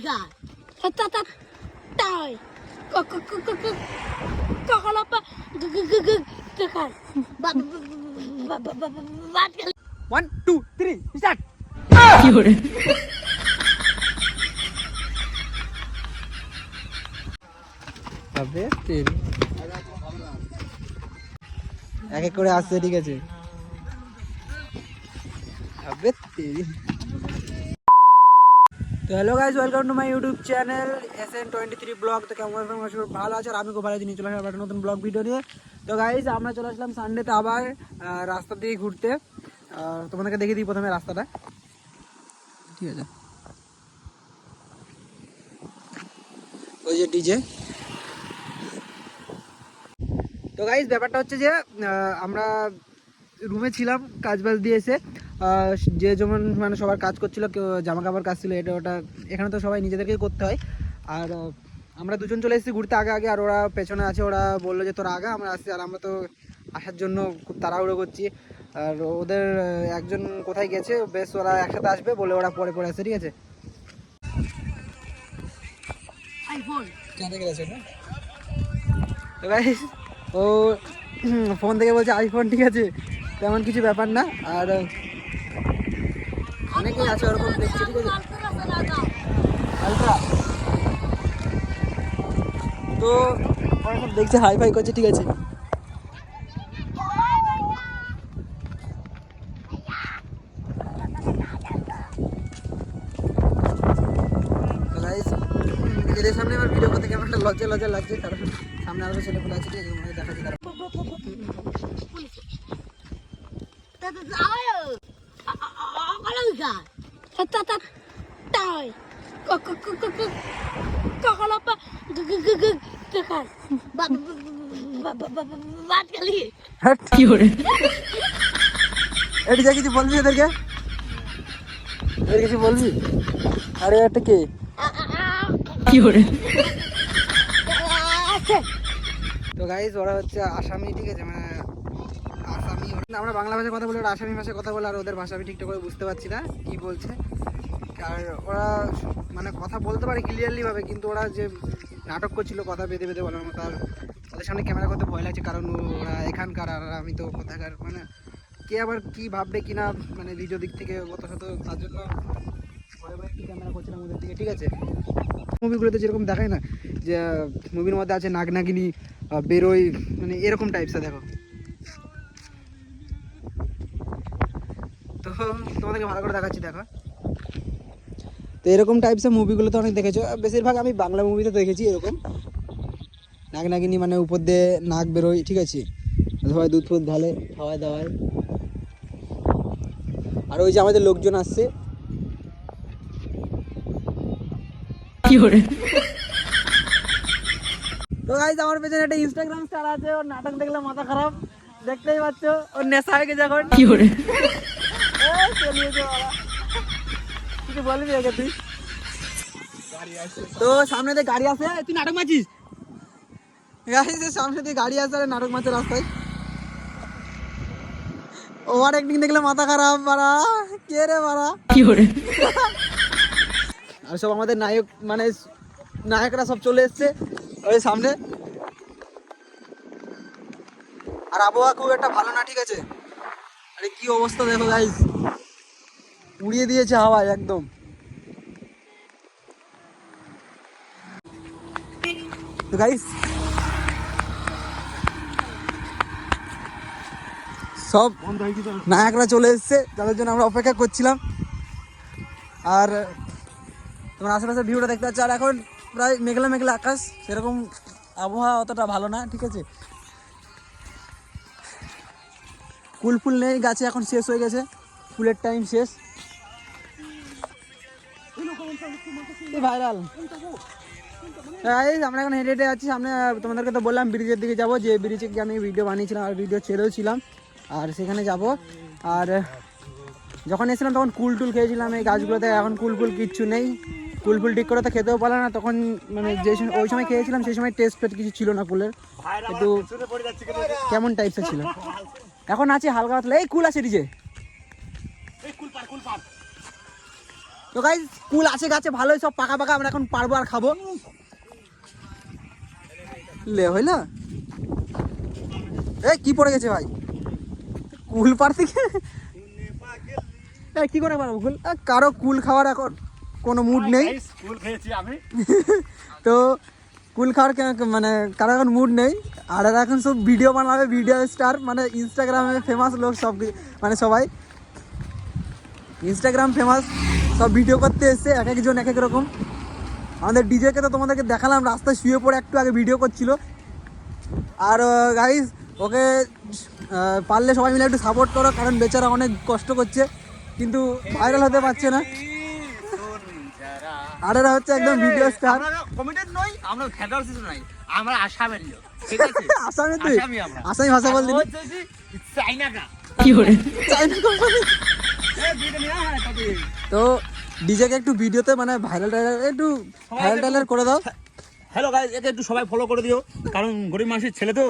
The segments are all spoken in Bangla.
1 2 3 স্টার্ট। আবে তেরি এক এক করে আসছে, ঠিক আছে। আবে তেরি। তো hello guys, welcome to my YouTube channel SN23 blog. তো কেমন আছেন? ভালো আছে, আর আমি খুব ভালো আছি। চলে আসলাম একটা নতুন ব্লগ ভিডিও নিয়ে। তো গাইস, আমরা চলে আসলাম সানডেতে আবার রাস্তা দিয়ে ঘুরতে। তোমাদেরকে দেখিয়ে দিই প্রথমে রাস্তাটা, ঠিক আছে। ওই যে ডিজে। তো গাইস, ব্যাপারটা হচ্ছে যে আমরা রুমে ছিলাম কাজ বাজ দিয়ে এসে, যে যেমন মানে সবার কাজ করছিল, কেউ জামা কাপড় কাজ ছিল, এটা ওটা। এখানে তো সবাই নিজেদেরকেই করতে হয়। আর আমরা দুজন চলে এসেছি ঘুরতে আগে আগে, আর ওরা পেছনে আছে। ওরা বললো যে তোরা আগে, আমরা আসছি। আর আমরা তো আসার জন্য খুব তাড়াহুড়ো করছি। আর ওদের একজন কোথায় গেছে, বেশ ওরা একসাথে আসবে বলে ওরা পরে পরে আসে, ঠিক আছে। তো গাইস, ও ফোন থেকে বলছে আইফোন, ঠিক আছে। তেমন কিছু ব্যাপার না। আর অনেকেই আছে ওরকম দেখছি, ঠিক আছে। আলট্রা তো ওরা সব দেখছে, হাই ফাই করছে, ঠিক আছে। এদের সামনে আমার ভিডিও করতে কেমন একটা লজ্জা লজ্জা লাগছে, কারণ সামনে আরো ছেলে ফেলে আছে, ঠিক আছে। ওনাকে দেখাচ্ছি তারা। এটি যা কিছু বলবি এদেরকে, এদের কিছু বলবি? আরে একটা কে তো গাইস, ওরা হচ্ছে আসামি, ঠিক আছে। মানে আসামি, আমরা বাংলা ভাষায় কথা বলি, ওরা আসামি ভাষায় কথা বলে। আর ওদের ভাষা আমি ঠিকঠাক করে বুঝতে পারছি না কি বলছে। আর ওরা মানে কথা বলতে পারে ক্লিয়ারলি ভাবে, কিন্তু ওরা যে নাটক করছিল কথা বেঁধে বেঁধে বলার মতো, আর ওদের সামনে ক্যামেরা করতে ভয় লাগছে, কারণ ওরা এখানকার আর আমি তো কোথাকার। মানে কে আবার কি ভাববে কিনা, মানে ভিডিও দিক থেকে কত শত, তার জন্য ভয় ভয় একটু ক্যামেরা করছিলাম ওদের দিকে, ঠিক আছে। মুভিগুলোতে যেরকম দেখায় না, যে মুভির মধ্যে আছে নাগ নাগিনী বেরোয়, মানে এরকম টাইপসে দেখো। তো তোমাদেরকে ভালো করে দেখাচ্ছি, দেখো। তো এরকম টাইপসের মুভিগুলো তো অনেক দেখেছো। বেশিরভাগ আমি বাংলা মুভিতে দেখেছি এরকম নাগ নাগিনী, মানে উপর দিয়ে নাক বেরোয়, ঠিক আছে। সবাই দুধ ফুধ ঢালে, খাওয়ায় দাওয়ায়। আর ওই যে আমাদের লোকজন আসছে, তো গাইস আমার পেছনে একটা ইনস্টাগ্রাম স্টার আছে, ওর নাটক দেখলে মাথা খারাপ, দেখতেই পাচ্ছ। ওর নেশা হয়ে গেছে এখন। কিছু বলবি আগে তুই? তো সামনে দিয়ে গাড়ি আসে, তুই নাটক মারছিস। গাইস, সামনে দিয়ে গাড়ি আসে আর নাটক মারছে রাস্তায়। ওভার অ্যাক্টিং দেখলে মাথা খারাপ মারা। কে রে মারা? আর সব আমাদের নায়ক, মানে নায়করা সব চলে এসছে ওই সামনে। আর আবহাওয়া খুব একটা ভালো না, ঠিক আছে। আরে কি অবস্থা দেখো গাইস, উড়িয়ে দিয়েছে হাওয়ায় একদম। তো গাইস, সব নায়করা চলে এসছে, যাদের জন্য আমরা অপেক্ষা করছিলাম। আর তোমার আশেপাশে ভিউটা দেখতে পাচ্ছ। আর এখন প্রায় মেঘলা মেঘলা আকাশ, সেরকম আবহাওয়া অতটা ভালো না, ঠিক আছে। ফুল ফুল নেই গাছে, এখন শেষ হয়ে গেছে, ফুলের টাইম শেষ। ভাইরাল। আমরা এখন হেঁটে হেঁটে যাচ্ছি সামনে। তোমাদেরকে তো বললাম ব্রিজের দিকে যাবো, যে ব্রিজে গিয়ে আমি ভিডিও বানিয়েছিলাম আর ভিডিও ছেড়েও ছিলাম, আর সেখানে যাব। আর যখন এসেছিলাম তখন কুল টুল খেয়েছিলাম এই গাছগুলোতে, এখন কুল ফুল কিচ্ছু নেই। কুল ফুল ঠিক করে তো খেতেও পারলো না তখন, মানে যে ওই সময় খেয়েছিলাম সেই সময় টেস্ট ফেট কিছু ছিল না কুলের, একটু কেমন টাইপসের ছিল। এখন আছে হালকা পাতলা। এই কুল আছে ডিজে, তো গাইস কুল আছে গাছে ভালোই, সব পাকা পাকা, আমরা এখন পারবো আর খাবো। লে হইলো এ কি পড়ে গেছে ভাই কুল পারতে কি করে পারবো কুল? কারো কুল খাওয়ার এখন কোনো মুড নেই। কুল খেয়েছি আমি। তো কুল খাওয়ার মানে কারো এখন মুড নেই। আর এরা এখন সব ভিডিও বানাবে, ভিডিও স্টার, মানে ইনস্টাগ্রামে ফেমাস লোক সব, মানে সবাই ইনস্টাগ্রাম ফেমাস, সব ভিডিও করতে এসছে, এক একজন এক এক রকম। আমাদের ডিজেকে তো তোমাদেরকে দেখালাম রাস্তায় শুয়ে পড়ে একটু আগে ভিডিও করছিল। আর গাইস ওকে পারলে সবাই মিলে একটু সাপোর্ট করো, কারণ বেচারা অনেক কষ্ট করছে কিন্তু ভাইরাল হতে পারছে না। আর এরা হচ্ছে একদম ভিডিও স্টার। আমরা কমিটেড নই, আমরা ফেডারেল নই, আমরা আসামের লোক, ঠিক আছে? আসামে তুই আসামি ভাষা বল দিবি চাইনা কা কি করে চাইনা কোম্পানি। তো ডিজেকে একটু ভিডিওতে মানে ভাইরাল টাইরাল করে দাও। হ্যালো গাইস, একে একটু সবাই ফলো করে দিও, কারণ গরিব মানুষের ছেলে তো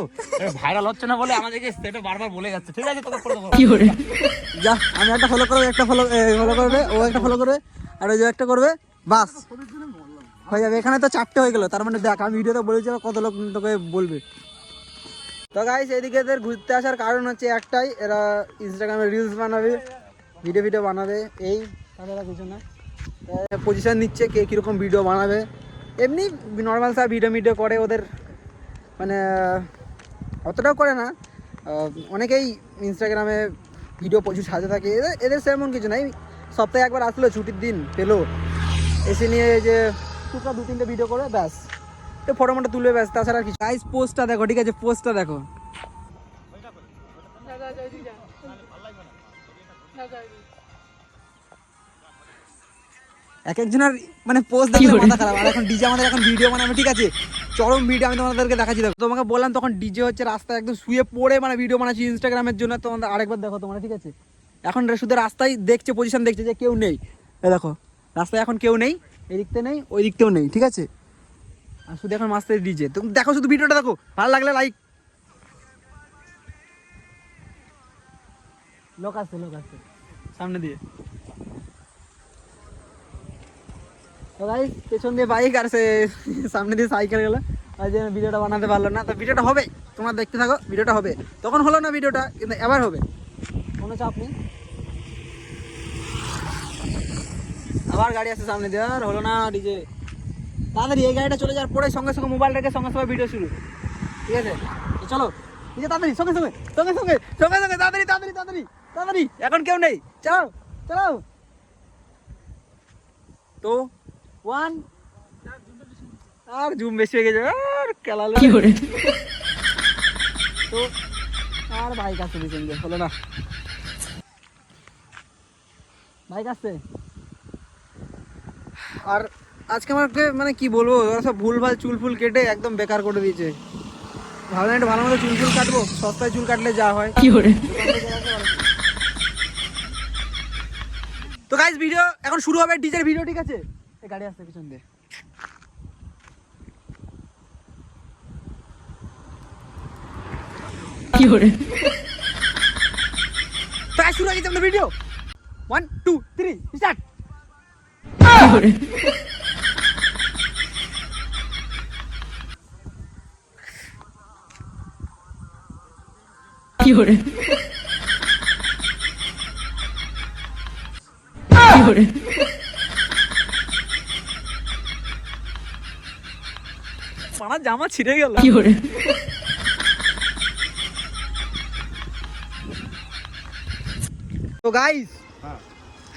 ভাইরাল হচ্ছে না বলে আমাদেরকে সেটা বারবার বলে যাচ্ছে, ঠিক আছে? তোকে করে দেবো কি করে যা, আমি একটা ফলো করবো, একটা ফলো করবে, ও একটা ফলো করবে, আর ওই যে একটা করবে, বাস হয়ে যাবে। এখানে তো 4টে হয়ে গেল, তার মানে দেখ আমি ভিডিওতে বলেছি কত লোক তোকে বলবে। তো গাইস এদিকে এদের ঘুরতে আসার কারণ হচ্ছে একটাই, এরা ইনস্টাগ্রামে রিলস বানাবে, ভিডিও বানাবে, এই তাদের কিছু না, পজিশন নিচ্ছে কে কীরকম ভিডিও বানাবে। এমনি নর্মাল সব ভিডিও করে, ওদের মানে অতটাও করে না। অনেকেই ইনস্টাগ্রামে ভিডিও প্রচুর সাজে থাকে, এদের সেমন কিছু নাই। সপ্তাহে একবার আসলো ছুটির দিন পেলো, এসে নিয়ে যে টুকা 2-3টে ভিডিও করে ব্যাস, তো ফটো মটো তুলবে ব্যাস, তাছাড়া কিছু। গাইস পোস্টটা দেখো, ঠিক আছে? পোস্টটা দেখো, এক একজনের মানে পোস্ট দেখলে মাথা খারাপ। আর এখন ডিজে আমাদের এখন ভিডিও বানাবে, ঠিক আছে? চরম ভিডিও আমি তোমাদেরকে দেখাচ্ছি। দেখো তোমাকে বললাম তখন ডিজে হচ্ছে রাস্তায় একদম শুয়ে পড়ে মানে ভিডিও বানাচ্ছি ইনস্টাগ্রামের জন্য। তোমাদের আরেকবার দেখো তোমরা, ঠিক আছে? এখন শুধু রাস্তায় দেখছে, পজিশন দেখছে যে কেউ নেই। দেখো রাস্তায় এখন কেউ নেই, এই দিকতে নেই, ওই দিকতেও নেই, ঠিক আছে? আর শুধু এখন মাস্তে ডিজে। তুমি দেখো, শুধু ভিডিওটা দেখো, ভালো লাগলে লাইক। লোক আসছে সামনে দিয়ে। তো গাইস পেছন দিয়ে বাইক আর সামনে দিয়ে সাইকেল গেল, আর যে ভিডিওটা বানাতে পারলো না। তো ভিডিওটা হবে, তোমরা দেখতে থাকো, ভিডিওটা হবে। তখন হলো না ভিডিওটা, কিন্তু এবার হবে, কোনো চাপ নেই। আবার গাড়ি আসছে সামনে দিয়ে, আর হলো না ডিজে। তাড়াতাড়ি এই গাড়িটা চলে যাওয়ার পরে সঙ্গে সঙ্গে মোবাইল রেখে সঙ্গে সঙ্গে ভিডিও শুরু, ঠিক আছে? তো চলো ডিজে তাড়াতাড়ি, সঙ্গে তাড়াতাড়ি, এখন কেউ নেই, চালাও। তো 1 আর জুম বেশি হয়ে গেছে, আর কেলালো কি করে। তো আর বাইক আসছে পিছন দিয়ে, হলো না, বাইক আসছে। আর আজকে আমাকে মানে কি বলবো, ওরা সব ভুলভাল চুল ফুল কেটে একদম বেকার করে দিয়েছে। ভাবলাম একটু ভালো মতো চুল কাটবো, সস্তায় চুল কাটলে যা হয় কি করে। তো গাইস ভিডিও এখন শুরু হবে, ডিজের ভিডিও, ঠিক আছে? এই গাড়ি আসছে পিছন দিয়ে, কি করে। তো শুরু হয়ে গেছে আমাদের ভিডিও। 1 2 3 স্টার্ট। কি করে পাড়ার জামা ছিঁড়ে গেল, কি করে। তো গাইস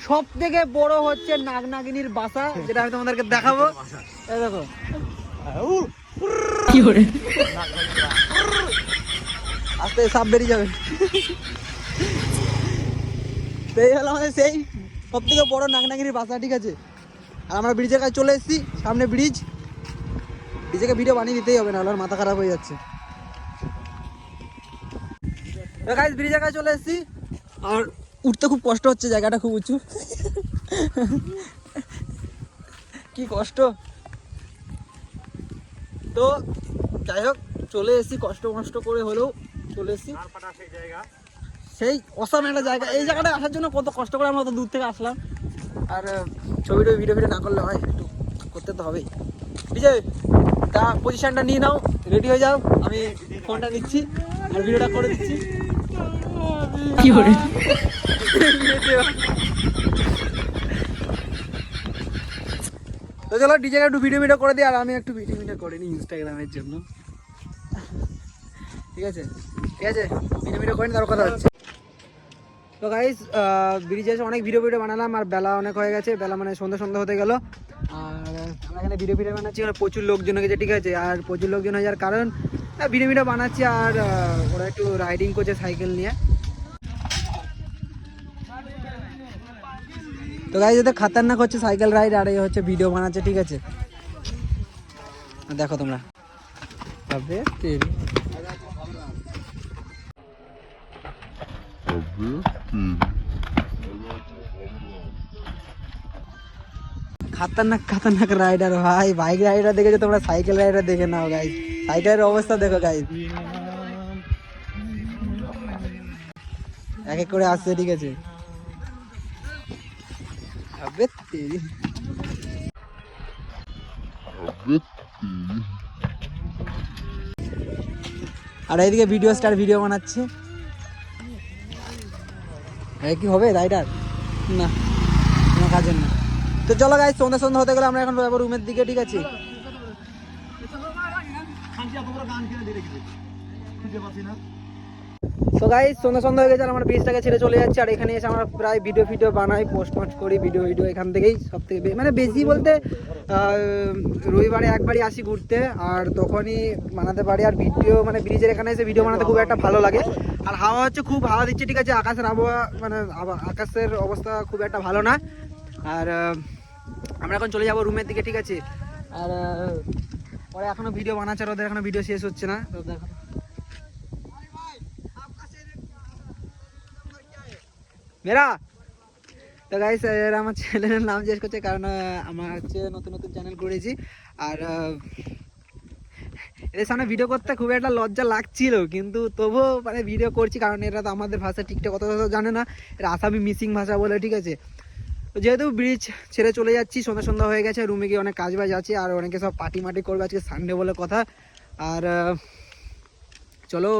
সব থেকে বড় হচ্ছে নাগনাগিনীর বাসা, যেটা আমি তোমাদেরকে দেখাবো। এই দেখো কি করে, আস্তে সাপ বেরিয়ে যাবে। এই হলো আমাদের সেই সব থেকে বড় নাগনাগিনীর বাসা, ঠিক আছে? আর আমরা ব্রিজের কাছে চলে এসেছি, সামনে ব্রিজ। ডিজেকে ভিডিও বানিয়ে দিতেই হবে, না হলে মাথা খারাপ হয়ে যাচ্ছে। গাইস ব্রিজের কাছে চলে এসেছি, আর উঠতে খুব কষ্ট হচ্ছে, জায়গাটা খুব উঁচু, কি কষ্ট। তো যাই হোক চলে এসেছি, কষ্ট করে হলেও চলে এসেছি। সেই অসাম একটা জায়গা, এই জায়গাটা আসার জন্য কত কষ্ট করে আমরা অত দূর থেকে আসলাম। আর ছবি টবি ভিডিও না করলে হয়, একটু করতে তো হবেই। বিজয় তা পজিশনটা নিয়ে নাও, রেডি হয়ে যাও, আমি ফোনটা নিচ্ছি আর ভিডিওটা করে দিচ্ছি। কি করে তো চলো ডিজেকে একটু ভিডিও করে দিই আর আমি একটু ভিডিও করে নিই ইনস্টাগ্রামের জন্য। ঠিক আছে ঠিক আছে, ভিডিও করে নিই, তার কথা হচ্ছে। তো গাইস ব্রিজে এসে অনেক ভিডিও বানালাম আর বেলা অনেক হয়ে গেছে, বেলা মানে সন্ধ্যা হতে গেল। আর আমরা এখানে ভিডিও বানাচ্ছি, ওখানে প্রচুর লোকজন হয়ে গেছে, ঠিক আছে। আর প্রচুর লোকজন হয়ে যাওয়ার কারণ ভিডিও বানাচ্ছি আর ওরা একটু রাইডিং করছে সাইকেল নিয়ে। তো গাইস এতে খাতারনাক হচ্ছে সাইকেল রাইড আর এই হচ্ছে ভিডিও বানাচ্ছে, ঠিক আছে। দেখো তোমরা খাতারনাক রাইডার ভাই, বাইক রাইডার দেখেছো তোমরা, সাইকেল রাইডার দেখে নাও গাইস, সাইকেলের অবস্থা দেখো গাইস, এক এক করে আসছে, ঠিক আছে। আর এইদিকে ভিডিও স্টার ভিডিও বানাচ্ছে, কি হবে রাইডার না, কোনো কাজের না। তো চলো গাইস, সন্ধ্যা হতে গেলে আমরা এখন যাবো রুমের দিকে, ঠিক আছে। তো গাইস সন্ধ্যা হয়ে গেছে আর আমার ব্রিজটাকে ছেড়ে চলে যাচ্ছে। আর এখানে এসে আমরা প্রায় ভিডিও বানাই, পোস্ট করি, ভিডিও এখান থেকেই সব থেকে মানে বেশি বলতে রবিবারে একবারই আসি ঘুরতে আর তখনই বানাতে পারি। আর ভিডিও মানে ব্রিজের এখানে এসে ভিডিও বানাতে খুব একটা ভালো লাগে। আর হাওয়া হচ্ছে, খুব হাওয়া দিচ্ছে, ঠিক আছে। আকাশের আবহাওয়া মানে আকাশের অবস্থা খুব একটা ভালো না। আর আমরা এখন চলে যাবো রুমের দিকে, ঠিক আছে। আর ওরা এখনো ভিডিও বানাচ্ছে, ওদের এখনো ভিডিও শেষ হচ্ছে না। তো দেখো মেরা, তো গাইস এরা আমার চ্যানেলের নাম জিজ্ঞেস করছে, কারণ আমার হচ্ছে নতুন চ্যানেল করেছি। আর এদের সামনে ভিডিও করতে খুব একটা লজ্জা লাগছিল, কিন্তু তবুও মানে ভিডিও করছি, কারণ এরা তো আমাদের ভাষা ঠিকঠাক কত জানে না, এরা আসামি মিসিং ভাষা বলে, ঠিক আছে। তো যেহেতু ব্রিজ ছেড়ে চলে যাচ্ছি, সন্ধ্যা হয়ে গেছে, রুমে গিয়ে অনেক কাজ বাজ আছে আর অনেকে সব পার্টি করবে, আজকে সানডে বলে কথা। আর চলো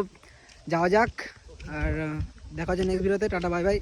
যাওয়া যাক, আর দেখা হচ্ছে নেক্সট ভিডিওতে। Tata bye bye.